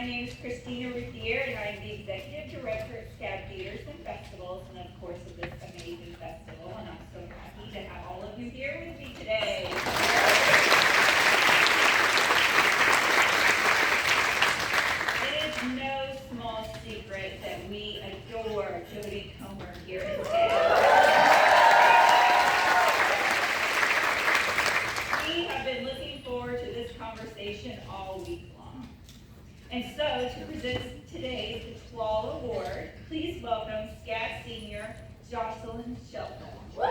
name is Christina Ruthier, and I'm the Executive Director at Scout Theaters and Festivals, and of course of this amazing festival, and I'm so happy to have all of you here with me today. It is no small secret that we adore Jodie Comer here at Scout. We have been looking forward to this conversation all week long. And so, to present today's TWAL Award, please welcome SCAD Senior Jocelyn Shelton. All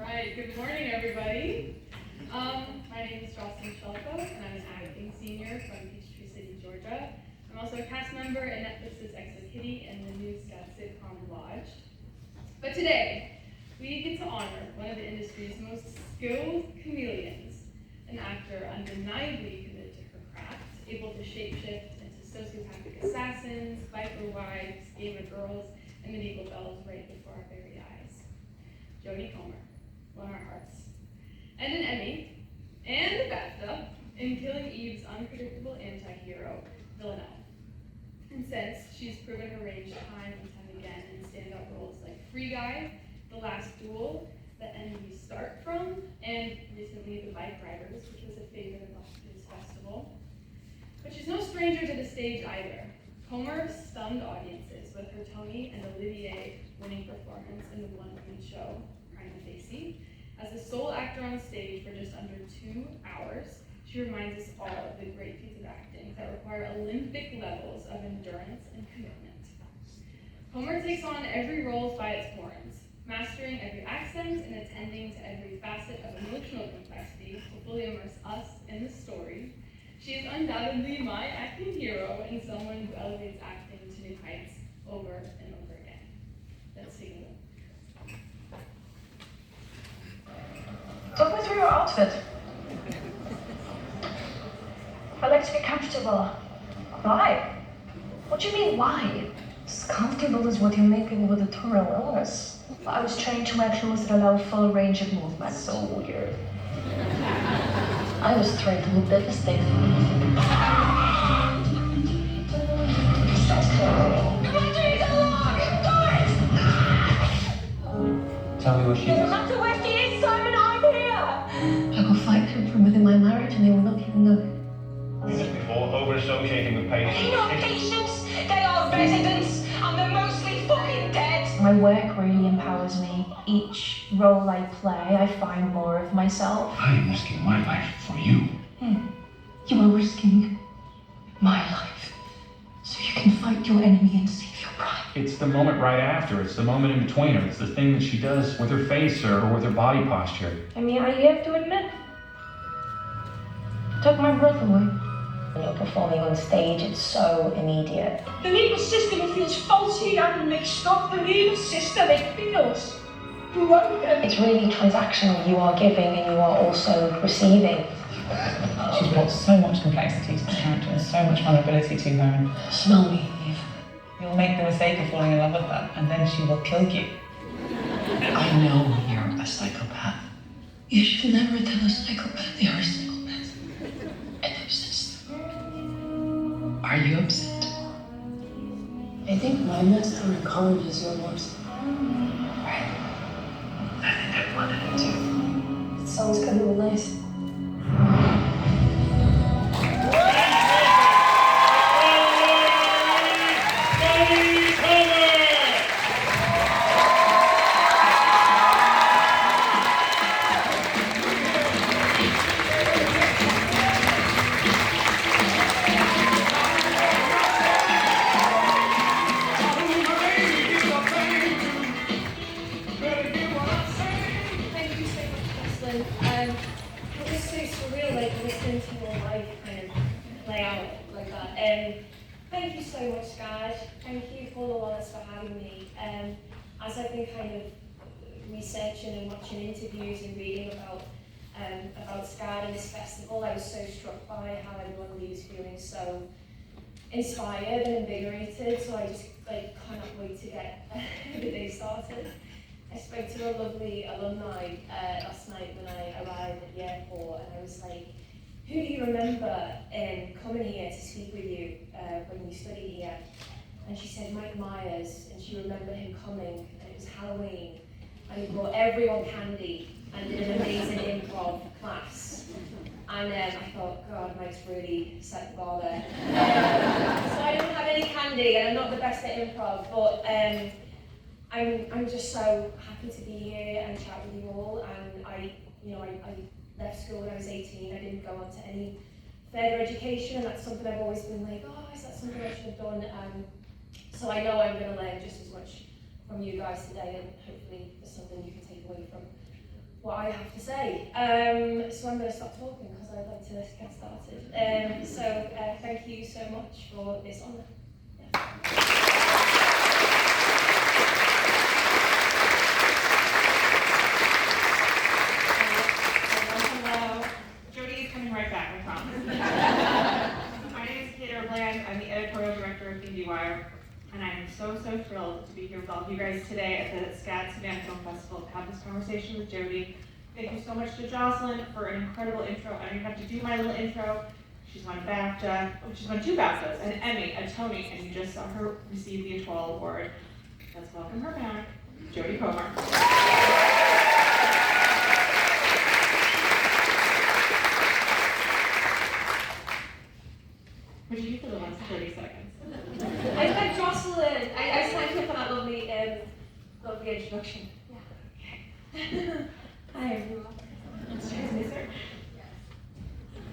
right, good morning, everybody. My name is Jocelyn Shelton, and I'm an acting senior from Peachtree City, Georgia. I'm also a cast member in Netflix's Exo Kitty and the new SCAD sitcom Lodged. But today, we get to honor one of the industry's most skilled chameleons, an actor undeniably committed to her craft, able to shapeshift into sociopathic assassins, biker wives, gamer girls, and medieval belles right before our very eyes. Jodie Comer won our hearts, and an Emmy, and a BAFTA in Killing Eve's unpredictable anti-hero, Villanelle. And since, she's proven her range time and time again in standout roles like Free Guy, The Last Duel, The End We Start From, and recently The Bike Riders, which was a favorite of last year's festival. But she's no stranger to the stage either. Comer stunned audiences with her Tony and Olivier winning performance in the one-woman show, Prima Facie. As the sole actor on stage for just under 2 hours, she reminds us all of the great feats of acting that require Olympic levels of endurance and commitment. Comer takes on every role by its horns, mastering every accent and attending to every facet of emotional complexity to fully immerse us in the story. She is undoubtedly my acting hero and someone who elevates acting to new heights over and over again. Let's take a look. Talk me through your outfit. I like to be comfortable. Why? What do you mean, why? As comfortable as what you make people with a terminal illness. I was trained to wear clothes that allow full range of movement. So weird. I was trained to look devastated. Tell me what she No is. matter where she is, Simon, I'm here! I will fight her from within my marriage and they will not even know. Just before over-associating with They're patients. not patients, they are residents, and they're mostly fucking dead! My work really empowers me. Each role I play, I find more of myself. I am risking my life for you. You are risking my life so you can fight your enemy and save your pride. It's the moment right after. It's the moment in between her. It's the thing that she does with her face or with her body posture. I mean, I have to admit, it took my breath away. When you're performing on stage, it's so immediate. The nervous system feels faulty and mixed up. The nervous system, it feels broken. It's really transactional. You are giving and you are also receiving. She's brought so much complexity to the character and so much vulnerability to her. And Smell me, Eve. you'll make the mistake of falling in love with her, and then she will kill you. I know you're a psychopath. You should never tell a psychopath they are a psychopath. And obsessed. Are you upset? I think my master encourages your worst. Right. I think I wanted it too. It sounds kind of nice. It was so surreal, like listening to your life kind of play out like that. Thank you so much, guys. Thank you, Paul and Wallace, for having me. As I've been kind of researching and watching interviews and reading about SCAD and this festival, I was so struck by how everyone leaves feeling so inspired and invigorated. So I just cannot wait to get the day started. I spoke to a lovely alumni last night when I arrived at the airport, and I was like, who do you remember coming here to speak with you when you studied here? And she said Mike Myers, and she remembered him coming, and it was Halloween, and he brought everyone candy and did an amazing improv class. And I thought, God, Mike's really set the bar there. So I don't have any candy, and I'm not the best at improv, but I'm just so happy to be here and chat with you all. And I left school when I was 18. I didn't go on to any further education, and that's something I've always been like, oh, is that something I should have done? So I know I'm going to learn just as much from you guys today, and hopefully there's something you can take away from what I have to say. So I'm going to stop talking because I'd like to get started. So thank you so much for this honour. Hello. Jodie is coming right back, I promise. My name is Kate Bland. I'm the editorial director of IndieWire, and I am so thrilled to be here with all of you guys today at the SCAD Savannah Film Festival to have this conversation with Jodie. Thank you so much to Jocelyn for an incredible intro. I don't even have to do my little intro. She's won a BAFTA, she's won 2 BAFTAs, an Emmy, a Tony, and you just saw her receive the Etoile Award. Let's welcome her back, Jodie Comer. What did you do for the last 30 seconds? I thank Jocelyn. I thank you for that lovely introduction. Yeah. Okay. Hi everyone. Excuse me, sir.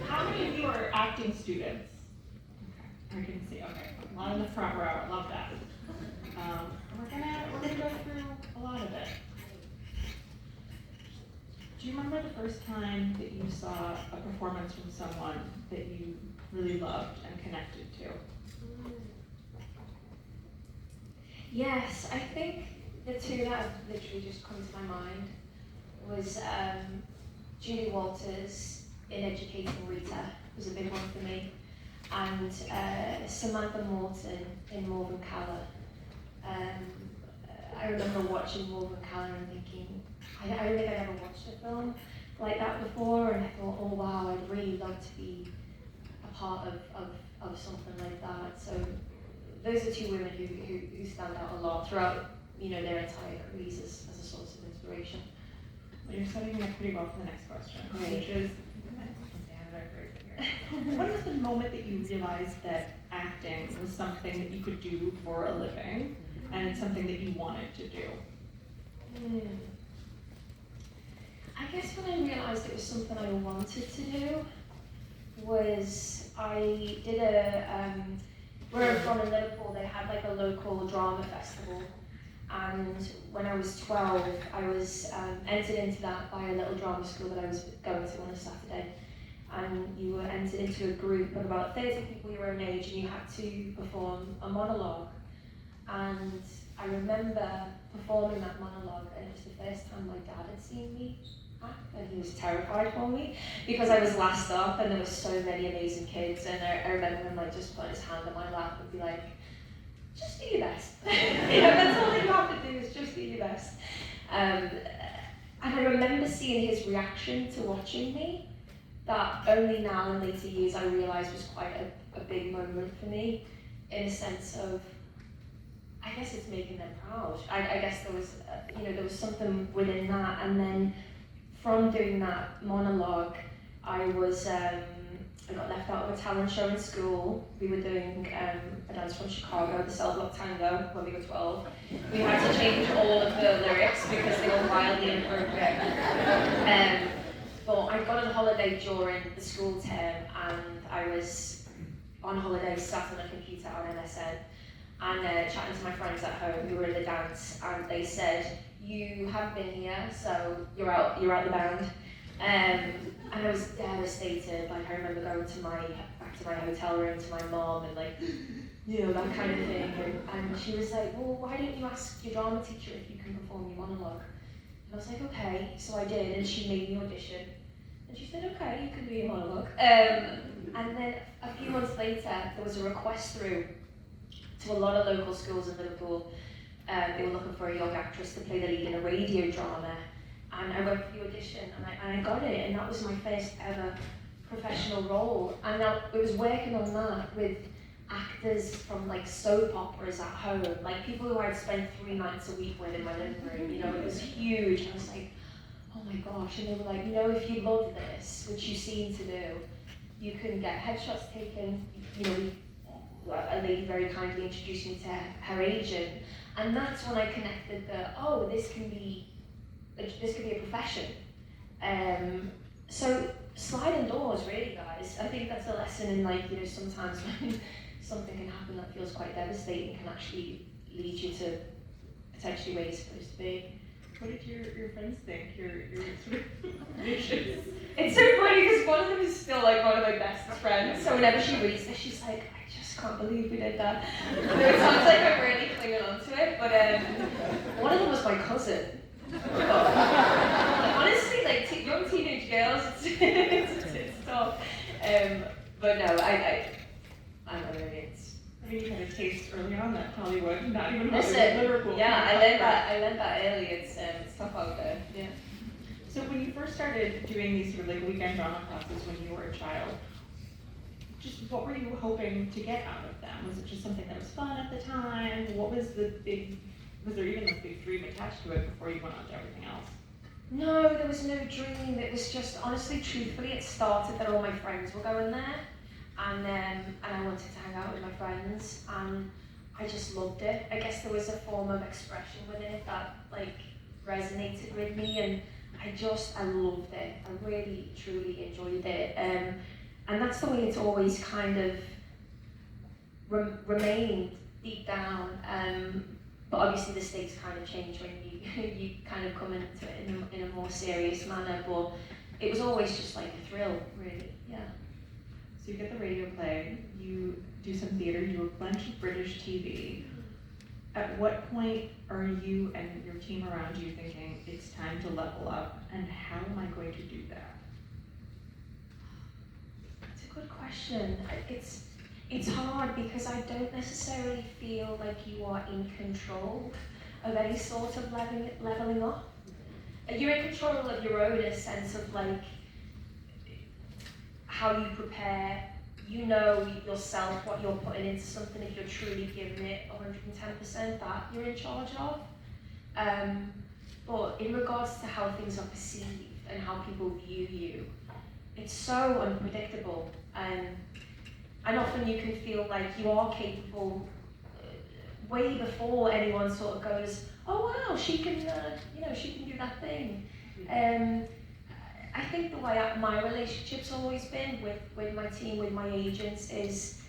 How many of you are acting students? Okay, I can see. Okay, a lot in the front row. I love that. We're gonna go through a lot of it. Do you remember the first time that you saw a performance from someone that you really loved and connected to? Yes, I think the two that have literally just come to my mind was Julie Walters in Educating Rita was a big one for me, and Samantha Morton in Morgan Caller. I remember watching Morgan Caller and thinking, I don't think I'd ever watched a film like that before, and I thought, oh wow, I'd really love to be a part of something like that. So those are two women who stand out a lot throughout their entire careers as a source of inspiration. Well, you're setting me up pretty well for the next question, Great. which is, what is the moment that you realized that acting was something that you could do for a living, and it's something that you wanted to do? I guess when I realised it was something I wanted to do was I did where I'm from in Liverpool, they had like a local drama festival, and when I was 12 I was entered into that by a little drama school that I was going to on a Saturday, and you were entered into a group of about 30 people your own age, and you had to perform a monologue. And I remember performing that monologue, and it was the first time my dad had seen me act, and he was terrified for me because I was last up and there were so many amazing kids, and I remember him like just put his hand on my lap and be like, just do your best. That's all you have to do is just do your best. And I remember seeing his reaction to watching me, that only now in later years I realised was quite a big moment for me, in a sense of, I guess it's making them proud. I guess there was, there was something within that, and then from doing that monologue, I got left out of a talent show in school. We were doing a dance from Chicago, the Cell Block Tango, when we were 12. We had to change all of the lyrics because they were wildly inappropriate. But I got on holiday during the school term, and I was on holiday sat on a computer on MSN, and chatting to my friends at home who were in the dance, and they said, you haven't been here, so you're out the band. And I was devastated. Like, I remember going back to my hotel room to my mom and like, that kind of thing. And she was like, well, why don't you ask your drama teacher if you can perform your monologue? And I was like, okay. So I did, and she made me audition. And she said, okay, you can do your monologue. And then a few months later, there was a request through to a lot of local schools in Liverpool They were looking for a young actress to play the lead in a radio drama, and I went for the audition, and I got it, and that was my first ever professional role. And it was working on that with actors from like soap operas at home, like people who I'd spent 3 nights a week with in my living room. You know, it was huge. And I was like, oh my gosh. And they were like, you know, if you love this, which you seem to do, you can get headshots taken. You know, a lady very kindly introduced me to her agent, and that's when I connected that, oh, this could be a profession. So sliding doors, really, guys. I think that's a lesson in, like, you know, sometimes when something can happen that feels quite devastating can actually lead you to potentially where you're supposed to be. What did your friends think? Your sort of visions? It's so funny because one of them is still like one of my best friends. So whenever she reads this, she's like, I just can't believe we did that. So it sounds like I'm really clinging on to it. But one of them was my cousin. Honestly, like young teenage girls, it's tough. But no, I don't know, I mean, you had a taste early on that Hollywood, not even Listen, Liverpool. Yeah, I learned that early. It's tough out there. Yeah. So when you first started doing these sort of like weekend drama classes when you were a child, just what were you hoping to get out of them? Was it just something that was fun at the time? What was was there even a big dream attached to it before you went on to everything else? No, there was no dream. It was just, honestly, truthfully, it started that all my friends were going there, and I wanted to hang out with my friends, and I just loved it. I guess there was a form of expression within it that like resonated with me, and I loved it. I really, truly enjoyed it, and that's the way it's always kind of remained deep down. But obviously the stakes kind of change when you kind of come into it in a more serious manner. But it was always just like a thrill, really. Yeah. So you get the radio play, you do some theater, you do a bunch of British TV. At what point are you and your team around you thinking it's time to level up, and how am I going to do that? That's a good question. It's hard because I don't necessarily feel like you are in control of any sort of leveling up. You're in control of your own, in a sense of like how you prepare. You know yourself what you're putting into something. If you're truly giving it 110%, that you're in charge of. But in regards to how things are perceived and how people view you, it's so unpredictable. And often you can feel like you are capable way before anyone sort of goes, oh wow, she can do that thing. I think the way my relationship's always been with my team, with my agents, is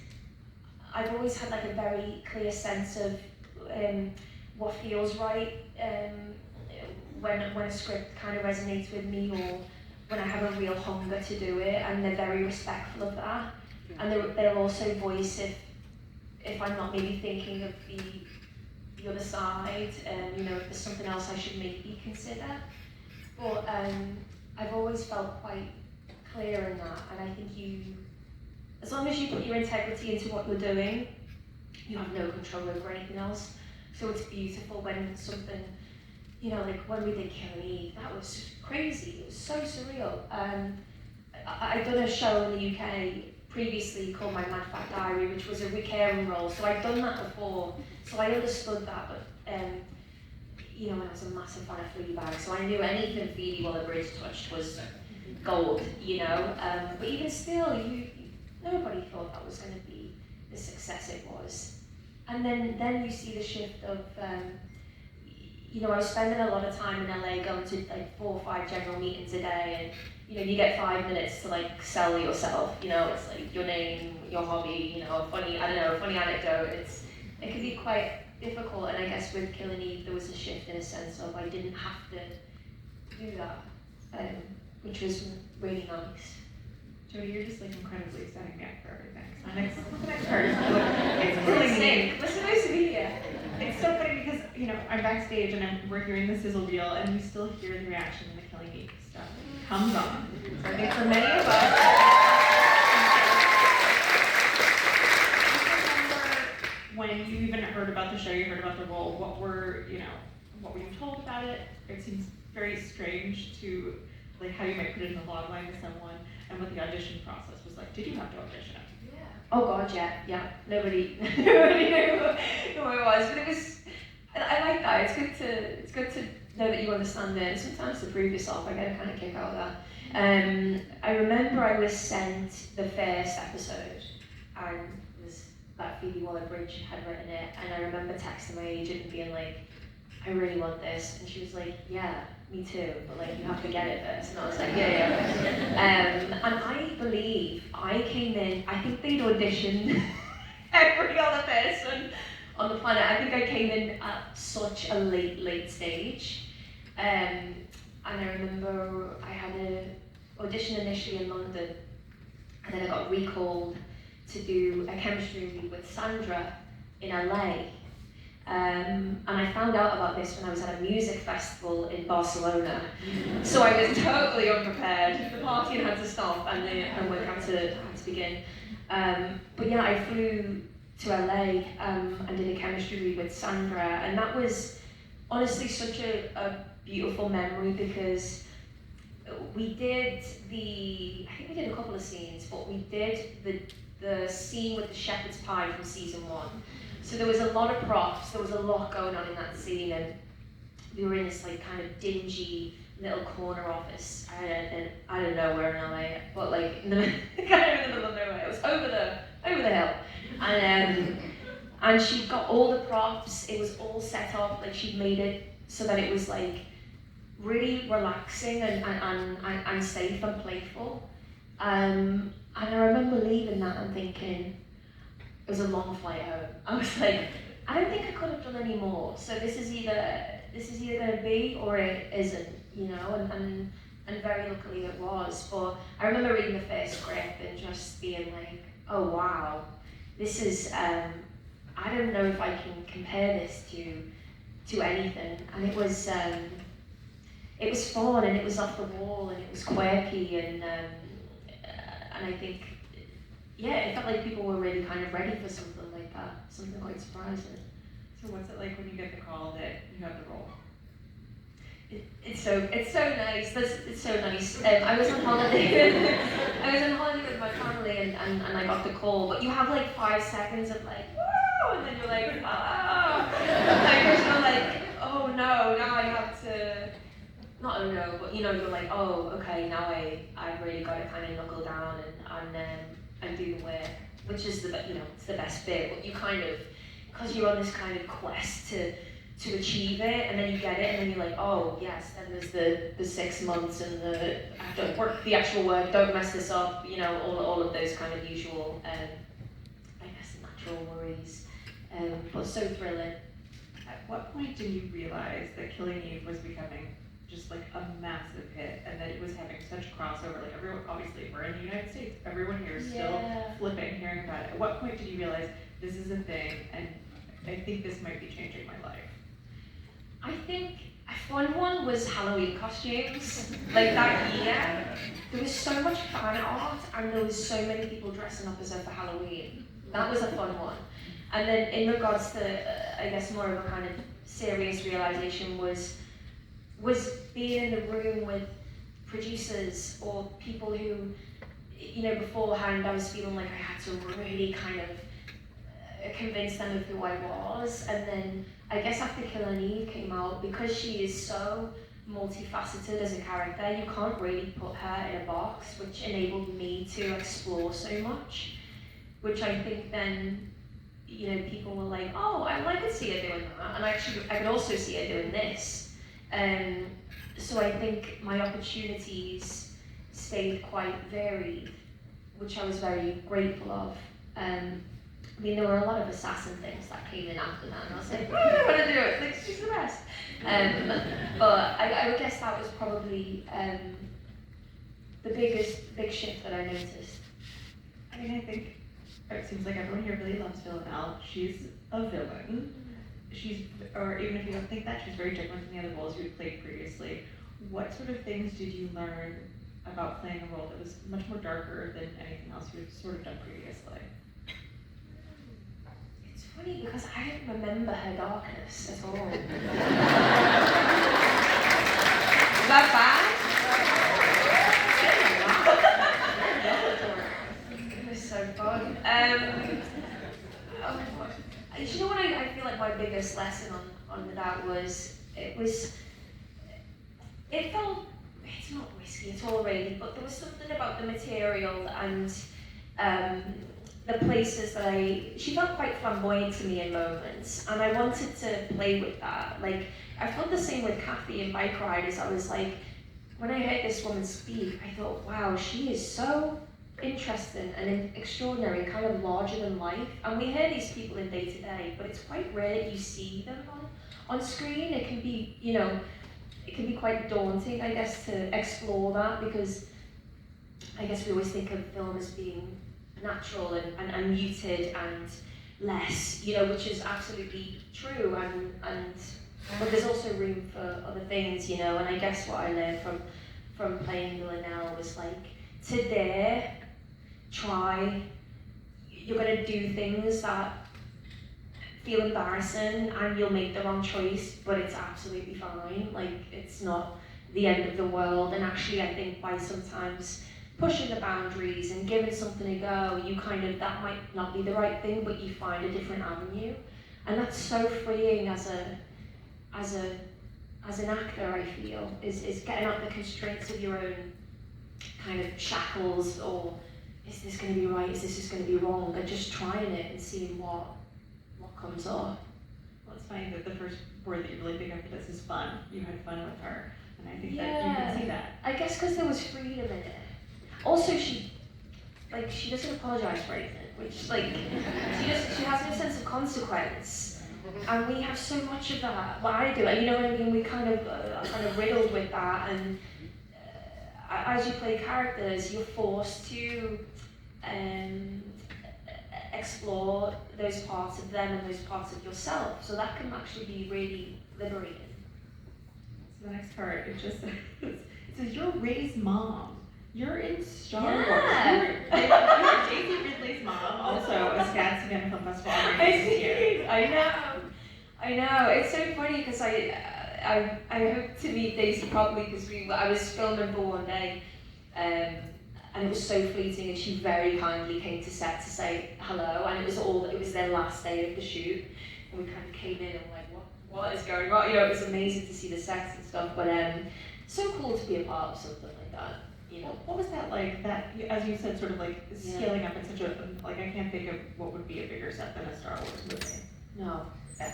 I've always had like a very clear sense of what feels right, when a script kind of resonates with me, or when I have a real hunger to do it, and they're very respectful of that. And they'll also voice if I'm not maybe thinking of the other side, if there's something else I should maybe consider. But I've always felt quite clear in that, and I think as long as you put your integrity into what you're doing, you have no control over anything else. So it's beautiful when something, like when we did Killing Eve, that was crazy. It was so surreal. I'd done a show in the UK previously called My Mad Fat Diary, which was a recurring role. So I'd done that before, so I understood that. But when I was a massive fan of Fleabag, so I knew anything Phoebe Waller-Bridge touched was gold. But even still, nobody thought that was going to be the success it was. And then you see the shift of, I was spending a lot of time in LA going to like 4 or 5 general meetings a day, and you get 5 minutes to like sell yourself. It's like your name, your hobby, a funny anecdote. It can be quite difficult, and I guess with Killing Eve there was a shift in a sense of I didn't have to do that, which was really nice. Jodie, you're just like incredibly setting me up for everything. So next part it's Killing Eve. What's supposed to be here? It's so funny because I'm backstage and we're hearing the sizzle reel, and we still hear the reaction when the Killing Eve stuff comes on. So I think for many of us, when you even heard about the show, you heard about the role. What were you told about it? It seems very strange to, like, how you might put it in a log line to someone, and what the audition process was like. Did you have to audition? Oh God, yeah. Nobody knew who it was, but it was. I like that. It's good to know that you understand it. And sometimes to prove yourself, I get a kind of kick out of that. I remember I was sent the first episode, and it was that Phoebe Waller-Bridge had written it, and I remember texting my agent and being like, I really want this, and she was like, yeah, me too, but like you have to get it first. And I was like, yeah. And I believe I came in, I think they'd auditioned every other person on the planet. I think I came in at such a late stage. And I remember I had an audition initially in London, and then I got recalled to do a chemistry read with Sandra in LA. And I found out about this when I was at a music festival in Barcelona. So I was totally unprepared. The party had to stop and the homework had to begin. But yeah, I flew to LA and did a chemistry read with Sandra, and that was honestly such a beautiful memory, because we did I think we did a couple of scenes, but we did the scene with the shepherd's pie from season 1. So there was a lot of props, there was a lot going on in that scene, and we were in this like kind of dingy little corner office. I don't know where in LA, but like in the kind of in the middle of nowhere. It was over the hill, and she got all the props. It was all set up, like she'd made it so that it was like really relaxing and safe and playful. And I remember leaving that and thinking, it was a long flight home. I was like, I don't think I could have done any more. So this is either going to be or it isn't, you know. And very luckily it was. But I remember reading the first script and just being like, oh wow, this is. I don't know if I can compare this to anything. And it was fun, and it was off the wall, and it was quirky, and I think. Yeah, it felt like people were really kind of ready for something like that, something quite surprising. So what's it like when you get the call that you have the role? It's so nice. It's so nice. I was on holiday. I was on holiday with my family, and I got the call. But you have like 5 seconds of like, woo, and then you're like, ah. Like you're like, oh no, now I have to. Not oh no, but you know, you're like, oh okay, now I've really got to kind of knuckle down and do the work, which is it's the best bit. But you kind of, because you're on this kind of quest to achieve it, and then you get it, and then you're like, oh yes, then there's the 6 months and I have to work the actual work, don't mess this up, you know, all of those kind of usual, I guess, natural worries, but so thrilling. At what point did you realize that Killing Eve was becoming just like a massive hit, and that it was having such crossover? Like everyone, obviously we're in the United States, everyone here is still flipping, hearing about it. At what point did you realize this is a thing, and I think this might be changing my life? I think a fun one was Halloween costumes. Like that year, there was so much fan art, and there was so many people dressing up as her for Halloween. That was a fun one. And then in regards to, I guess, more of a kind of serious realization was being in the room with producers or people who, you know, beforehand I was feeling like I had to really kind of convince them of who I was. And then I guess after Killing Eve came out, because she is so multifaceted as a character, you can't really put her in a box, which enabled me to explore so much, which I think then, you know, people were like, oh, I could see her doing that, and I could also see her doing this. So I think my opportunities stayed quite varied, which I was very grateful of. I mean, there were a lot of assassin things that came in after that, and I was like, oh, I want to do it, like, she's the best. But I would guess that was probably the big shift that I noticed. I mean, I think it seems like everyone here really loves Villanelle. She's a villain. Or even if you don't think that, she's very different from the other roles you've played previously. What sort of things did you learn about playing a role that was much more darker than anything else you've sort of done previously? It's funny funny because I don't remember her darkness at all. Is that bad? It was so fun. Do you know what I feel like my biggest lesson on that was, it felt, it's not risky at all really, but there was something about the material and the places that she felt quite flamboyant to me in moments, and I wanted to play with that. Like, I felt the same with Kathy in Bike Riders. I was like, when I heard this woman speak, I thought, wow, she is so interesting and extraordinary, kind of larger than life. And we hear these people in day to day, but it's quite rare that you see them on screen. It can be, you know, it can be quite daunting, I guess, to explore that, because I guess we always think of film as being natural and muted and less, you know, which is absolutely true, but there's also room for other things, you know. And I guess what I learned from playing Villanelle was like, to dare, try, you're gonna do things that feel embarrassing and you'll make the wrong choice, but it's absolutely fine. Like, it's not the end of the world. And actually, I think by sometimes pushing the boundaries and giving something a go, you kind of, that might not be the right thing, but you find a different avenue. And that's so freeing as an actor, I feel, is getting out the constraints of your own kind of shackles, or is this going to be right, is this just going to be wrong, and just trying it and seeing what comes up. Well, it's funny that the first word that you really pick up for this is fun. You had fun with her, and I think that you can see that. I guess because there was freedom in it. Also, she doesn't apologize for anything, which, like, she has no sense of consequence. And we have so much of that. Well, I do, you know what I mean? We kind of are kind of riddled with that, and as you play characters, you're forced to explore those parts of them and those parts of yourself. So that can actually be really liberating. So the next part, it just says, you're Ray's mom. You're in Star Wars. You're Daisy Ridley's mom, also a Scats Again Film Festival here. I know. It's so funny because I hope to meet Daisy properly, because I was filming for one day, and it was so fleeting, and she very kindly came to set to say hello, and it was their last day of the shoot, and we kind of came in and were like, what is going on? You know, it was amazing to see the sets and stuff, but so cool to be a part of something like that. You know, what was that like? That, as you said, sort of like scaling up in such a, like, I can't think of what would be a bigger set than a Star Wars movie. No,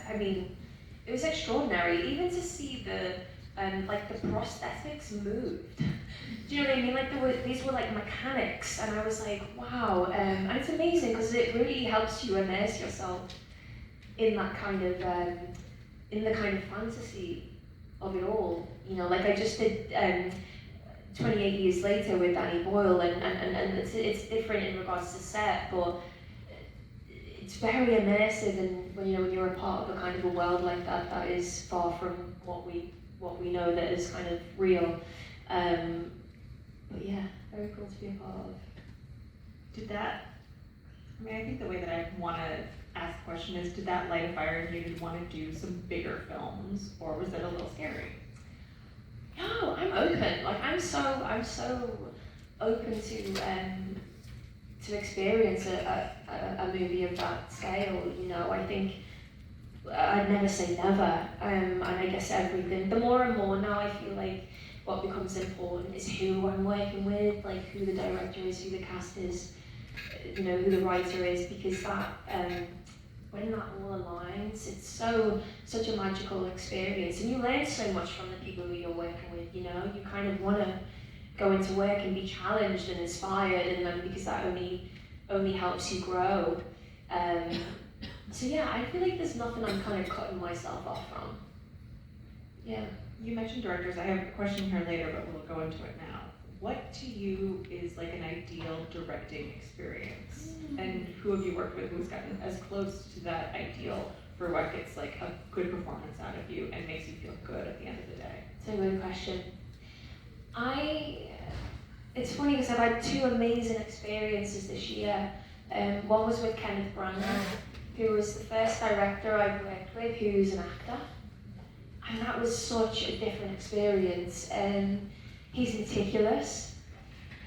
I mean, it was extraordinary. Even to see the prosthetics moved. Do you know what I mean? Like, these were like mechanics, and I was like, wow. And it's amazing because it really helps you immerse yourself in that kind of in the kind of fantasy of it all. You know, like I just did 28 years later with Danny Boyle, and it's different in regards to set, but it's very immersive, and when you're a part of a kind of a world like that, that is far from what we know that is kind of real. But yeah, very cool to be a part of. Did that, I mean, I think the way that I want to ask the question is, did that light a fire in you to want to do some bigger films, or was it a little scary? No, I'm open. Like, I'm so open to experience a movie of that scale. You know, I think I'd never say never. And I guess everything. The more and more now, I feel like what becomes important is who I'm working with, like who the director is, who the cast is, you know, who the writer is, because that when that all aligns, it's such a magical experience, and you learn so much from the people who you're working with. You know, you kind of want to go into work and be challenged and inspired, and then because that only helps you grow. So yeah, I feel like there's nothing I'm kind of cutting myself off from. Yeah. You mentioned directors. I have a question here later, but we'll go into it now. What to you is like an ideal directing experience? And who have you worked with who's gotten as close to that ideal for what gets like a good performance out of you and makes you feel good at the end of the day? It's a good question. It's funny because I've had two amazing experiences this year. One was with Kenneth Branagh, who was the first director I've worked with who's an actor. And that was such a different experience. He's meticulous.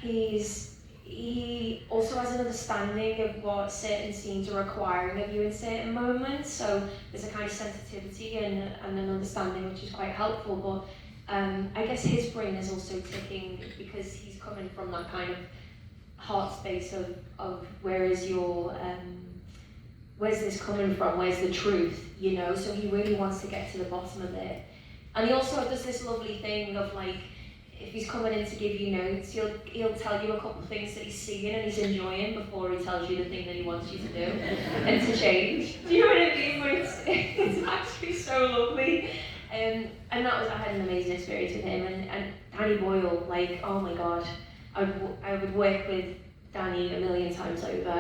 He also has an understanding of what certain scenes are requiring of you in certain moments. So there's a kind of sensitivity and an understanding which is quite helpful. But I guess his brain is also ticking because he's coming from that kind of heart space of where's this coming from? Where's the truth? You know, so he really wants to get to the bottom of it. And he also does this lovely thing of like, if he's coming in to give you notes, he'll tell you a couple of things that he's seeing and he's enjoying before he tells you the thing that he wants you to do and to change. Do you know what I mean? But it's actually so lovely. And I had an amazing experience with him. And Danny Boyle, like, oh my God, I would work with Danny a million times over.